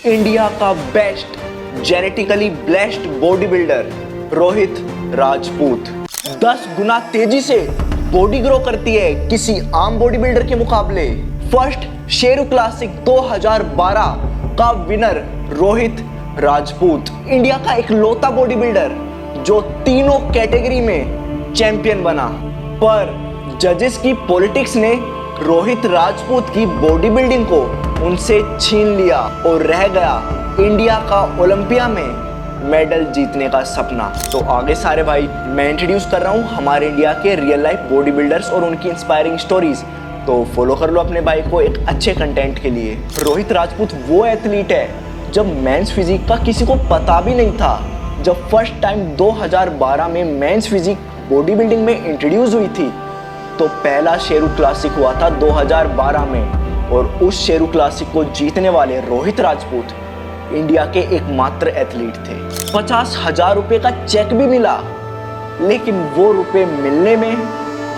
India का best genetically blessed body builder Rohit Rajput 10 गुना तेजी से बॉडी ग्रो करती है किसी आम बॉडी बिल्डर के मुकाबले। फर्स्ट शेरू क्लासिक 2012 का विनर रोहित राजपूत इंडिया का इकलौता बॉडी बिल्डर जो तीनों कैटेगरी में चैंपियन बना। पर जजेस की पॉलिटिक्स ने रोहित राजपूत की बॉडी बिल्डिंग को उनसे छीन लिया और रह गया इंडिया का ओलंपिया में मेडल जीतने का सपना। तो आगे सारे भाई मैं इंट्रोड्यूस कर रहा हूँ हमारे इंडिया के रियल लाइफ बॉडी बिल्डर्स और उनकी इंस्पायरिंग स्टोरीज। तो फॉलो कर लो अपने भाई को एक अच्छे कंटेंट के लिए। रोहित राजपूत वो एथलीट है जब मेंस फिजिक का किसी को पता भी नहीं था। जब फर्स्ट टाइम 2012 में मेंस फिजिक बॉडी बिल्डिंग में इंट्रोड्यूस हुई थी तो पहला शेरू क्लासिक हुआ था 2012 में और उस शेरू क्लासिक को जीतने वाले रोहित राजपूत इंडिया के एकमात्र एथलीट थे। 50,000 रुपए का चेक भी मिला लेकिन वो रुपए मिलने में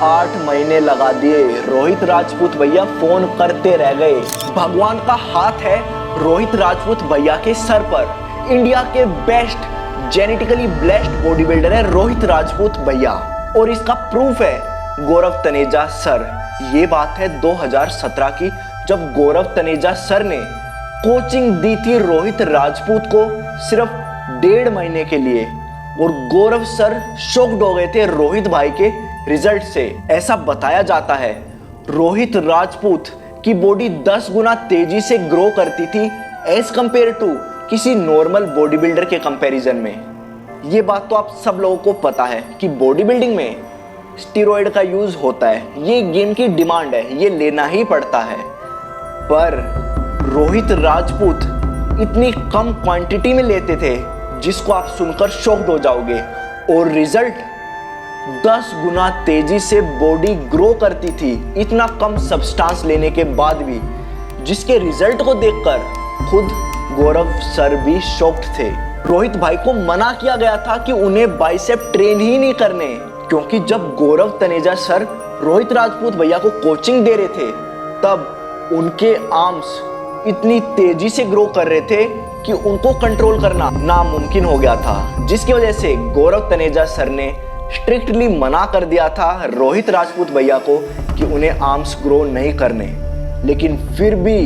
8 महीने लगा दिए। रोहित राजपूत भैया फोन करते रह गए। भगवान का हाथ है रोहित राजपूत भैया के सर पर। इंडिया के best genetically blessed body builder है रोहित राजपूत भैया और इसका प्रूफ है गौरव तनेजा सर। ये बात है 2017 की जब गौरव तनेजा सर ने कोचिंग दी थी रोहित राजपूत को सिर्फ 1.5 महीने के लिए और गौरव सर शॉक्ड हो गए थे रोहित भाई के रिजल्ट से। ऐसा बताया जाता है रोहित राजपूत की बॉडी 10 गुना तेजी से ग्रो करती थी एज कंपेयर टू किसी नॉर्मल बॉडी बिल्डर के कंपैरिजन में। ये बात तो आप सब लोगों को पता है कि बॉडी बिल्डिंग में स्टीरॉयड का यूज होता है। ये गेम की डिमांड है, ये लेना ही पड़ता है। पर रोहित राजपूत इतनी कम क्वांटिटी में लेते थे जिसको आप सुनकर शॉक्ड हो जाओगे और रिजल्ट 10 गुना तेजी से बॉडी ग्रो करती थी इतना कम सब्सटेंस लेने के बाद भी, जिसके रिजल्ट को देखकर खुद गौरव सर भी शॉक्ड थे। रोहित भाई को मना किया गया था कि उन्हें बाइसेप ट्रेन ही नहीं करने, क्योंकि जब गौरव तनेजा सर रोहित राजपूत भैया को कोचिंग दे रहे थे तब उनके आर्म्स इतनी तेजी से ग्रो कर रहे थे कि उनको कंट्रोल करना नामुमकिन हो गया था, जिसकी वजह से गौरव तनेजा सर ने स्ट्रिक्टली मना कर दिया था रोहित राजपूत भैया को कि उन्हें आर्म्स ग्रो नहीं करने। लेकिन फिर भी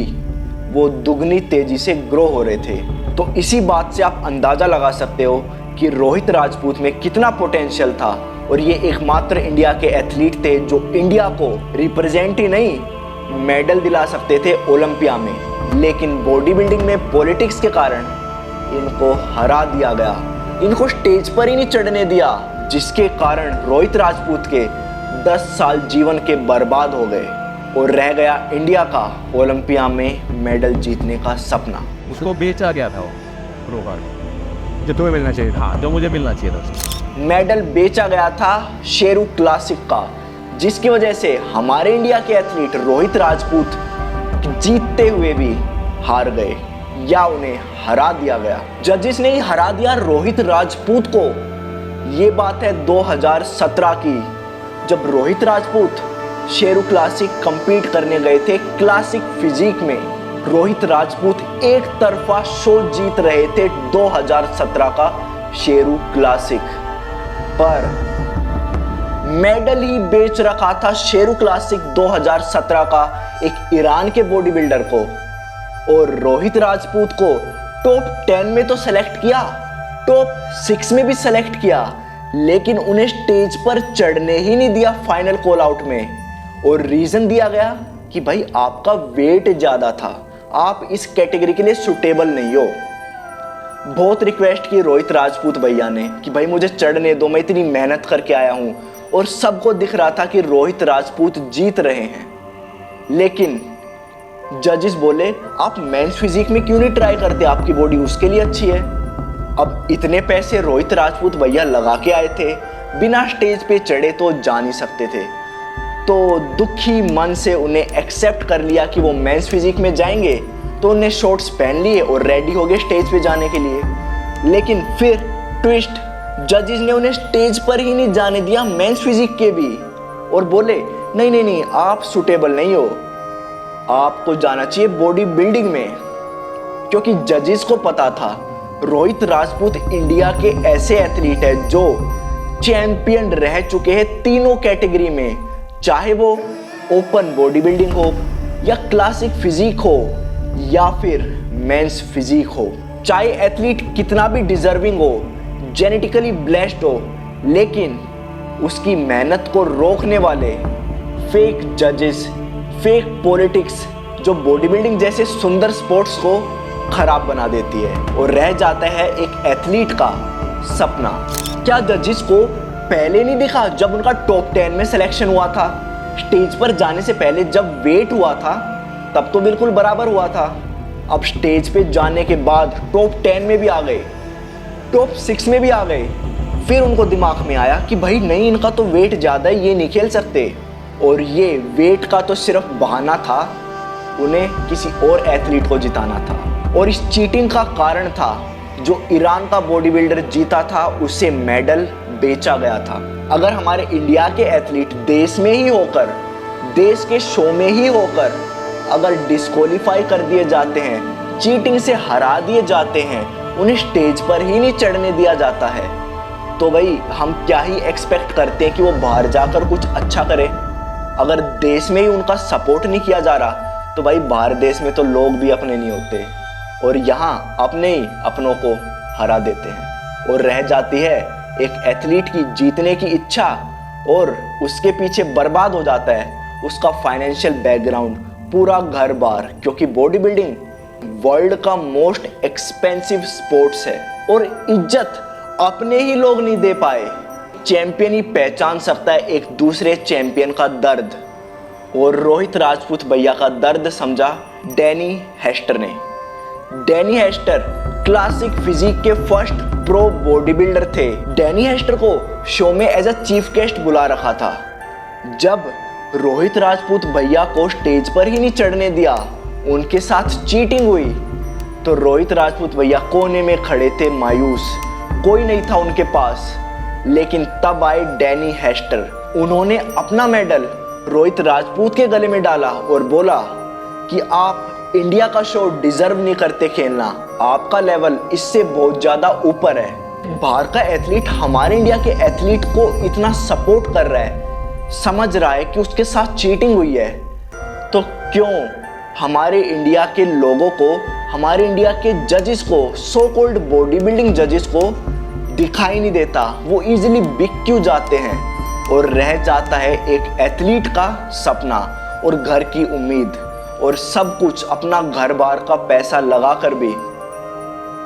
वो दुगनी तेजी से ग्रो हो रहे थे। तो इसी बात से आप अंदाजा लगा सकते हो कि रोहित राजपूत में कितना पोटेंशियल था और ये एकमात्र इंडिया के एथलीट थे जो इंडिया को रिप्रेजेंट ही नहीं मेडल दिला सकते थे ओलंपिया में। लेकिन बॉडी बिल्डिंग में पॉलिटिक्स के कारण इनको हरा दिया गया, इनको स्टेज पर ही नहीं चढ़ने दिया, जिसके कारण रोहित राजपूत के 10 साल जीवन के बर्बाद हो गए और रह गया इंडिया का ओलंपिया में मेडल जीतने का सपना। उसको बेचा गया था वो प्रो कार्ड जो तुम्हें मिलना चाहिए था। हाँ, जो मुझे मिलना चाहिए था। मेडल बेचा गया था शेरू क्लासिक का, जिसकी वजह से हमारे इंडिया के एथलीट रोहित राजपूत जीतते हुए भी हार गए या उन्हें हरा दिया गया। जजेस ने ही हरा दिया रोहित राजपूत को। ये बात है 2017 की जब रोहित राजपूत शेरू क्लासिक कंपीट करने गए थे क्लासिक फिजिक में। रोहित राजपूत एक तरफा शो जीत रहे थे 2017 का शेरू क्लासिक, पर मेडल ही बेच रखा था शेरू क्लासिक 2017 का एक ईरान के बॉडी बिल्डर को। और रोहित राजपूत को टॉप 10 में तो सेलेक्ट किया, टॉप 6 में भी सेलेक्ट किया, लेकिन उन्हें स्टेज पर चढ़ने ही नहीं दिया फाइनल कॉल आउट में। और रीजन दिया गया कि भाई आपका वेट ज्यादा था, आप इस कैटेगरी के लिए सुटेबल नहीं हो। बहुत रिक्वेस्ट की रोहित राजपूत भैया ने कि भाई मुझे चढ़ने दो, मैं इतनी मेहनत करके आया हूं और सबको दिख रहा था कि रोहित राजपूत जीत रहे हैं। लेकिन जजेस बोले आप मेंस फिजिक में क्यों नहीं ट्राई करते, आपकी बॉडी उसके लिए अच्छी है। अब इतने पैसे रोहित राजपूत भैया लगा के आए थे, बिना स्टेज पे चढ़े तो जा नहीं सकते थे। तो दुखी मन से उन्हें एक्सेप्ट कर लिया कि वो मेंस फिजिक में जाएंगे, तो उन्हें शॉर्ट्स पहन लिए और रेडी हो गए स्टेज पे जाने के लिए। लेकिन फिर ट्विस्ट, जजेस ने उन्हें स्टेज पर ही नहीं जाने दिया मेंस फिजिक के भी और बोले नहीं नहीं नहीं आप सुटेबल नहीं हो, आपको जाना चाहिए बॉडी बिल्डिंग में। क्योंकि जजेस को पता था रोहित राजपूत इंडिया के ऐसे एथलीट है जो चैंपियन रह चुके हैं तीनों कैटेगरी में, चाहे वो ओपन बॉडी बिल्डिंग हो या क्लासिक फिजिक हो या फिर मेंस फिजिक हो। चाहे एथलीट कितना भी डिजर्विंग हो, जेनेटिकली ब्लेस्ड हो, लेकिन उसकी मेहनत को रोकने वाले फेक जजेस, फेक पॉलिटिक्स जो बॉडी बिल्डिंग जैसे सुंदर स्पोर्ट्स को खराब बना देती है और रह जाता है एक एथलीट का सपना। क्या जजेस को पहले नहीं दिखा जब उनका टॉप 10 में सिलेक्शन हुआ था? स्टेज पर जाने से पहले जब वेट हुआ था तब तो बिल्कुल बराबर हुआ था। अब स्टेज पे जाने के बाद टॉप 10 में भी आ गए, टॉप 6 में भी आ गए। फिर उनको दिमाग में आया कि भाई नहीं, इनका तो वेट ज़्यादा है, ये नहीं खेल सकते। और ये वेट का तो सिर्फ बहाना था, उन्हें किसी और एथलीट को जिताना था। और इस चीटिंग का कारण था जो ईरान का बॉडी बिल्डर जीता था, उसे मेडल बेचा गया था। अगर हमारे इंडिया के एथलीट देश में ही होकर, देश के शो में ही होकर अगर डिस्क्वालीफाई कर दिए जाते हैं, चीटिंग से हरा दिए जाते हैं, उन्हें स्टेज पर ही नहीं चढ़ने दिया जाता है, तो भाई हम क्या ही एक्सपेक्ट करते हैं कि वो बाहर जाकर कुछ अच्छा करे। अगर देश में ही उनका सपोर्ट नहीं किया जा रहा तो भाई बाहर देश में तो लोग भी अपने नहीं होते और यहाँ अपने ही अपनों को हरा देते हैं। और रह जाती है एक एथलीट की जीतने की इच्छा और उसके पीछे बर्बाद हो जाता है उसका फाइनेंशियल बैकग्राउंड, पूरा घर बार, क्योंकि बॉडी बिल्डिंग वर्ल्ड का मोस्ट एक्सपेंसिव स्पोर्ट्स है और इज्जत अपने ही लोग नहीं दे पाए। चैंपियन ही पहचान सकता है एक दूसरे चैंपियन का दर्द, और रोहित राजपूत भैया का दर्द समझा डैनी हेस्टर ने। डैनी हेस्टर क्लासिक फिजिक के फर्स्ट प्रो बॉडी बिल्डर थे। डैनी हेस्टर को शो में एज अ चीफ गेस्ट बुला रखा था। जब रोहित राजपूत भैया को स्टेज पर ही नहीं चढ़ने दिया, उनके साथ चीटिंग हुई, तो रोहित राजपूत भैया कोने में खड़े थे मायूस, कोई नहीं था उनके पास। लेकिन तब आए डैनी हेस्टर, उन्होंने अपना मेडल रोहित राजपूत के गले में डाला और बोला कि आप इंडिया का शो डिजर्व नहीं करते खेलना, आपका लेवल इससे बहुत ज़्यादा ऊपर है। बाहर का एथलीट हमारे इंडिया के एथलीट को इतना सपोर्ट कर रहा है, समझ रहा है कि उसके साथ चीटिंग हुई है, तो क्यों हमारे इंडिया के लोगों को, हमारे इंडिया के जजेस को, सो कॉल्ड बॉडी बिल्डिंग जजेस को दिखाई नहीं देता? वो इजीली बिक क्यों जाते हैं और रह जाता है एक एथलीट का सपना और घर की उम्मीद और सब कुछ, अपना घर बार का पैसा लगा कर भी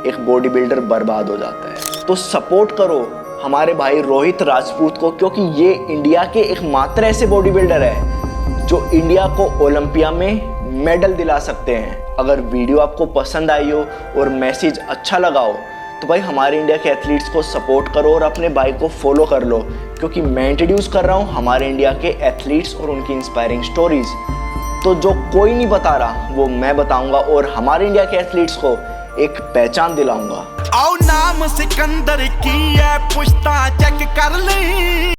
एक बॉडी बिल्डर बर्बाद हो जाता है। तो सपोर्ट करो हमारे भाई रोहित राजपूत को, क्योंकि ये इंडिया के एकमात्र ऐसे बॉडी बिल्डर है जो इंडिया को ओलंपिया में मेडल दिला सकते हैं। अगर वीडियो आपको पसंद आई हो और मैसेज अच्छा लगा हो तो भाई हमारे इंडिया के एथलीट्स को सपोर्ट करो और अपने भाई को फॉलो कर लो, क्योंकि मैं इंट्रोड्यूस कर रहा हूँ हमारे इंडिया के एथलीट्स और उनकी इंस्पायरिंग स्टोरीज। तो जो कोई नहीं बता रहा वो मैं बताऊंगा और हमारे इंडिया के एथलीट्स को एक पहचान दिलाऊंगा। आओ नाम सिकंदर की है, पुश्ता चेक कर ले।